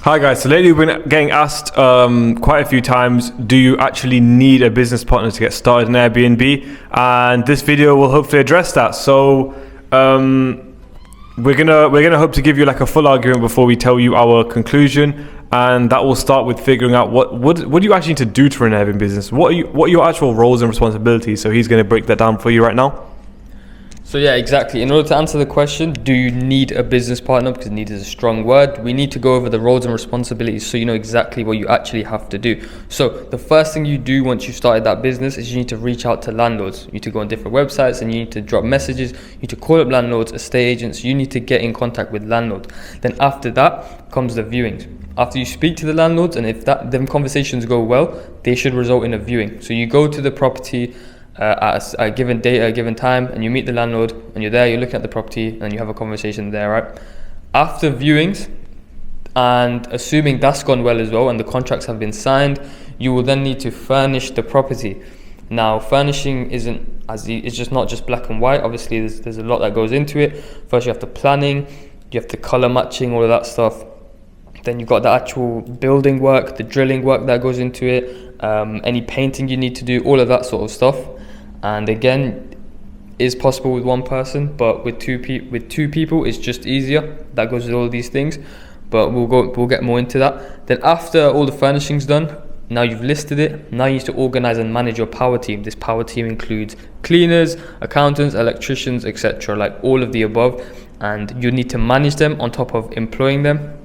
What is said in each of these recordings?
Hi guys, so lately we've been getting asked quite a few times, do you actually need a business partner to get started in Airbnb? And this video will hopefully address that. So we're gonna hope to give you like a full argument before we tell you our conclusion, and that will start with figuring out what do you actually need to do to run an Airbnb business? What are your actual roles and responsibilities? So he's gonna break that down for you right now. So yeah, exactly. In order to answer the question, do you need a business partner? Because need is a strong word. We need to go over the roles and responsibilities so you know exactly what you actually have to do. So the first thing you do once you've started that business is you need to reach out to landlords. You need to go on different websites and you need to drop messages. You need to call up landlords, estate agents. You need to get in contact with landlords. Then after that comes the viewings. After you speak to the landlords, and if them conversations go well, they should result in a viewing. So you go to the property at a given date, a given time, and you meet the landlord, and you're there, you're looking at the property, and you have a conversation there, right? After viewings, and assuming that's gone well as well, and the contracts have been signed, you will then need to furnish the property. Now, furnishing it's just not just black and white. Obviously, there's a lot that goes into it. First, you have the planning, you have the color matching, all of that stuff. Then you've got the actual building work, the drilling work that goes into it, any painting you need to do, all of that sort of stuff. And again, is possible with one person, but with two people, it's just easier. That goes with all of these things, but we'll get more into that. Then after all the furnishing's done, now you've listed it. Now you need to organize and manage your power team. This power team includes cleaners, accountants, electricians, etc., like all of the above, and you need to manage them on top of employing them.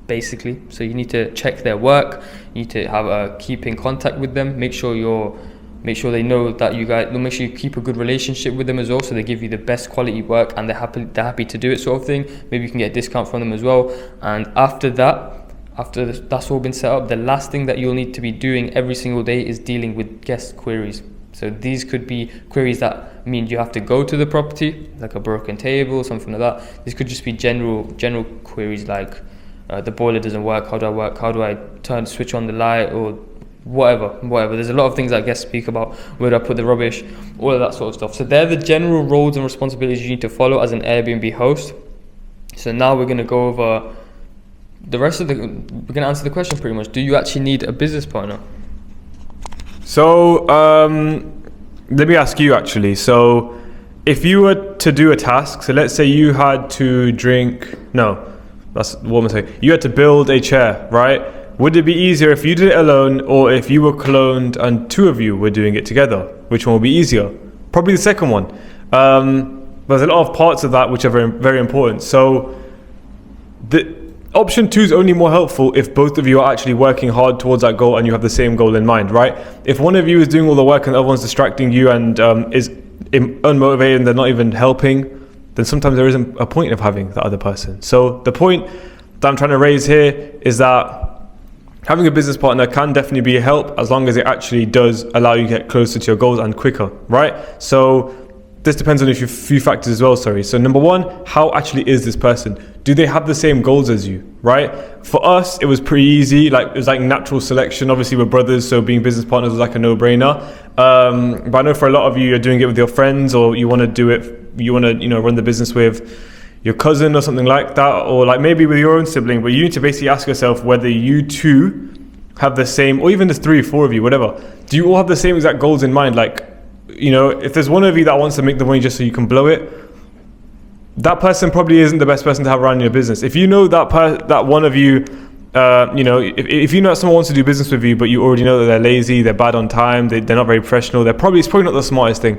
Basically, so you need to check their work. You need to keep in contact with them. Make sure they know that you guys. Make sure you keep a good relationship with them as well, so they give you the best quality work and they're happy to do it, sort of thing. Maybe you can get a discount from them as well. And after that's all been set up, the last thing that you'll need to be doing every single day is dealing with guest queries. So these could be queries that mean you have to go to the property, like a broken table, something like that. This could just be general queries like the boiler doesn't work. How do I switch on the light, or whatever. There's a lot of things that guests speak about. Where do I put the rubbish? All of that sort of stuff. So they're the general roles and responsibilities you need to follow as an Airbnb host. So now we're going to go over the rest of we're going to answer the question pretty much. Do you actually need a business partner? So let me ask you actually. So if you were to do a task, so let's say you had to you had to build a chair, right? Would it be easier if you did it alone, or if you were cloned and two of you were doing it together? Which one would be easier? Probably the second one. There's a lot of parts of that which are very, very important. So the option 2 is only more helpful if both of you are actually working hard towards that goal and you have the same goal in mind, right? If one of you is doing all the work and the other one's distracting you and is unmotivated and they're not even helping, then sometimes there isn't a point of having the other person. So the point that I'm trying to raise here is that having a business partner can definitely be a help as long as it actually does allow you to get closer to your goals and quicker, right? So this depends on a few factors as well, So number one, how actually is this person? Do they have the same goals as you, right? For us, it was pretty easy. It was like natural selection. Obviously, we're brothers, so being business partners was like a no-brainer. But I know for a lot of you, you're doing it with your friends, or you want to run the business with your cousin or something like that, or like maybe with your own sibling. But you need to basically ask yourself whether you two have the same, or even the 3 or 4 of you, whatever. Do you all have the same exact goals in mind? If there's one of you that wants to make the money just so you can blow it, that person probably isn't the best person to have around your business. If you know that one of you, if you know someone wants to do business with you, but you already know that they're lazy, they're bad on time, they're not very professional, it's probably not the smartest thing,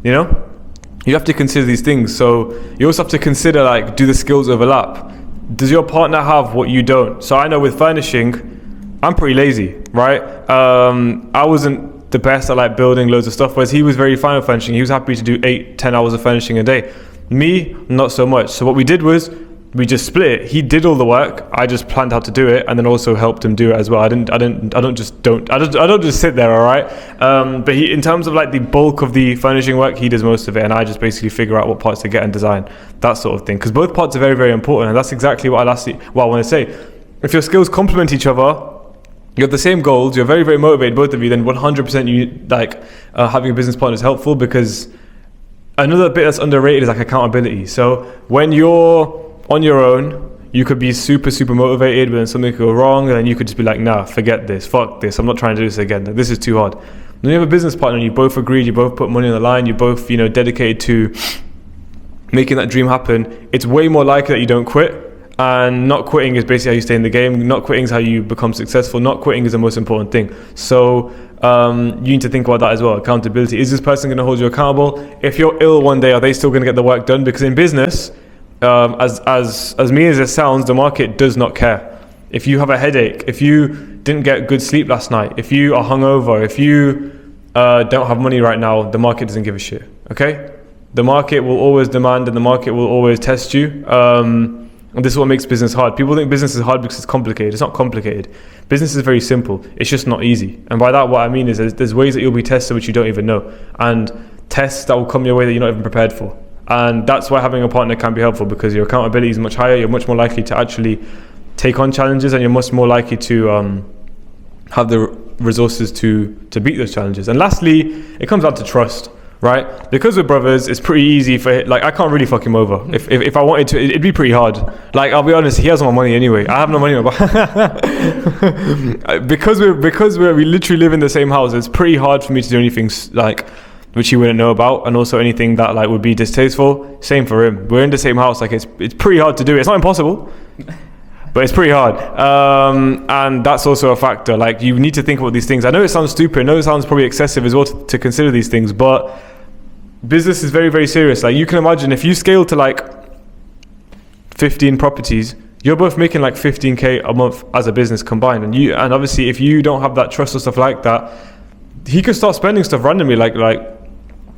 You have to consider these things. So you also have to consider, do the skills overlap? Does your partner have what you don't? So I know with furnishing, I'm pretty lazy, right? I wasn't the best at building loads of stuff, whereas he was very fine with furnishing. He was happy to do 8-10 hours of furnishing a day. Me, not so much. So what we did was we just split it. He did all the work. I just planned how to do it, and then also helped him do it as well. I don't just sit there, all right. But in terms of the bulk of the furnishing work, he does most of it, and I just basically figure out what parts to get and design, that sort of thing. Because both parts are very, very important, and that's exactly what I want to say. If your skills complement each other, you have the same goals, you're very, very motivated, both of you, then 100% having a business partner is helpful. Because another bit that's underrated is accountability. So when you're on your own, You could be super, super motivated, but then something could go wrong, and then you could just be like, nah, forget this, fuck this, I'm not trying to do this again. Like, this is too hard. When you have a business partner and you both agreed, you both put money on the line, you both, dedicated to making that dream happen, it's way more likely that you don't quit. And not quitting is basically how you stay in the game. Not quitting is how you become successful. Not quitting is the most important thing. So you need to think about that as well. Accountability. Is this person going to hold you accountable? If you're ill one day, are they still going to get the work done? Because in business, as mean as it sounds, the market does not care. If you have a headache, if you didn't get good sleep last night, if you are hungover, if you don't have money right now, the market doesn't give a shit. Okay? The market will always demand, and the market will always test you. And this is what makes business hard. People think business is hard because it's complicated. It's not complicated. Business is very simple. It's just not easy. And by that, what I mean is there's ways that you'll be tested which you don't even know. And tests that will come your way that you're not even prepared for. And that's why having a partner can be helpful, because your accountability is much higher. You're much more likely to actually take on challenges, and you're much more likely to have the resources to beat those challenges. And lastly, it comes down to trust. Right? Because we're brothers, it's pretty easy for, like, I can't really fuck him over. If I wanted to, it'd be pretty hard. Like, I'll be honest, he has my money anyway. I have no money. because we literally live in the same house, it's pretty hard for me to do anything like which he wouldn't know about, and also anything that like would be distasteful. Same for him. We're in the same house. Like, it's pretty hard to do. It's not impossible, but it's pretty hard. And that's also a factor. Like, you need to think about these things. I know it sounds stupid. I know it sounds probably excessive as well to consider these things, but business is very, very serious. Like, you can imagine if you scale to like 15 properties, you're both making like 15k a month as a business combined. And obviously if you don't have that trust or stuff like that, he could start spending stuff randomly. Like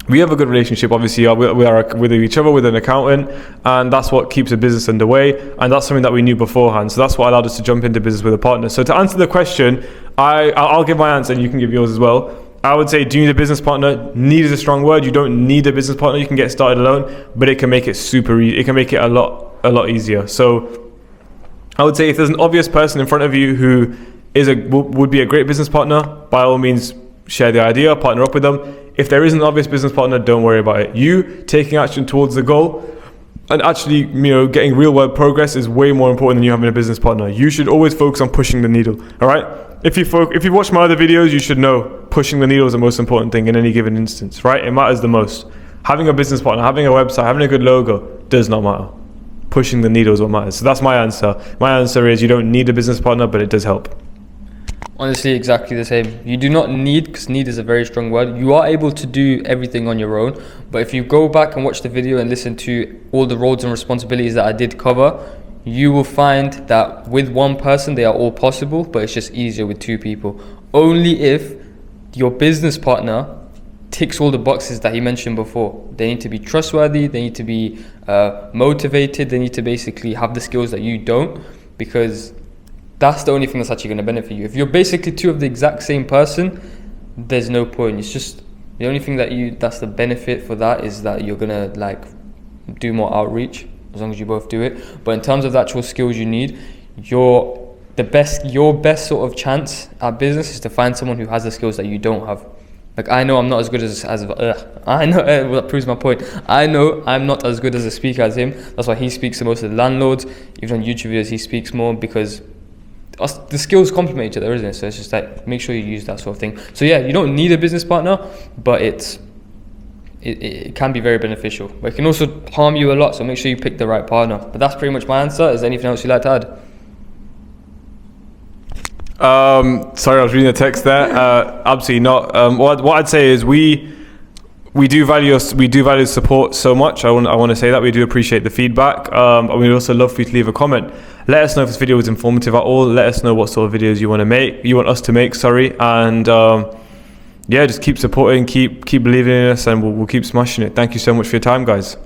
we have a good relationship, obviously. We are with each other, with an accountant, and that's what keeps a business underway, and that's something that we knew beforehand. So that's what allowed us to jump into business with a partner. So to answer the question, I'll give my answer and you can give yours as well. I would say, do you need a business partner? Need is a strong word. You don't need a business partner. You can get started alone, but it can make it super easy. It can make it a lot easier. So I would say if there's an obvious person in front of you who would be a great business partner, by all means, share the idea, partner up with them. If there is an obvious business partner, don't worry about it. You taking action towards the goal and actually, getting real world progress is way more important than you having a business partner. You should always focus on pushing the needle. All right. If you watch my other videos, you should know pushing the needle is the most important thing in any given instance, right? It matters the most. Having a business partner, having a website, having a good logo does not matter. Pushing the needle is what matters. So that's my answer. My answer is you don't need a business partner, but it does help. Honestly, exactly the same. You do not need, because need is a very strong word. You are able to do everything on your own, but if you go back and watch the video and listen to all the roles and responsibilities that I did cover, you will find that with one person they are all possible, but it's just easier with two people. Only if your business partner ticks all the boxes that he mentioned before. They need to be trustworthy, they need to be motivated, they need to basically have the skills that you don't, because that's the only thing that's actually going to benefit you. If you're basically two of the exact same person, there's no point. It's just the only thing that's the benefit for that is that you're going to like do more outreach as long as you both do it. But in terms of the actual skills you need, your best sort of chance at business is to find someone who has the skills that you don't have. Like, I know I'm not as good I know that proves my point. I know I'm not as good as a speaker as him. That's why he speaks to most of the landlords. Even on YouTube videos, he speaks more, because the skills complement each other, isn't it? So it's just like, make sure you use that sort of thing. So yeah, you don't need a business partner, but it can be very beneficial. But it can also harm you a lot, so make sure you pick the right partner. But that's pretty much my answer. Is there anything else you'd like to add? Sorry, I was reading the text there. Absolutely not. What I'd say is we do value support so much. I want to say that we do appreciate the feedback. And we'd also love for you to leave a comment. Let us know if this video was informative at all. Let us know what sort of videos you want us to make. And yeah, just keep supporting, keep believing in us, and we'll keep smashing it. Thank you so much for your time, guys.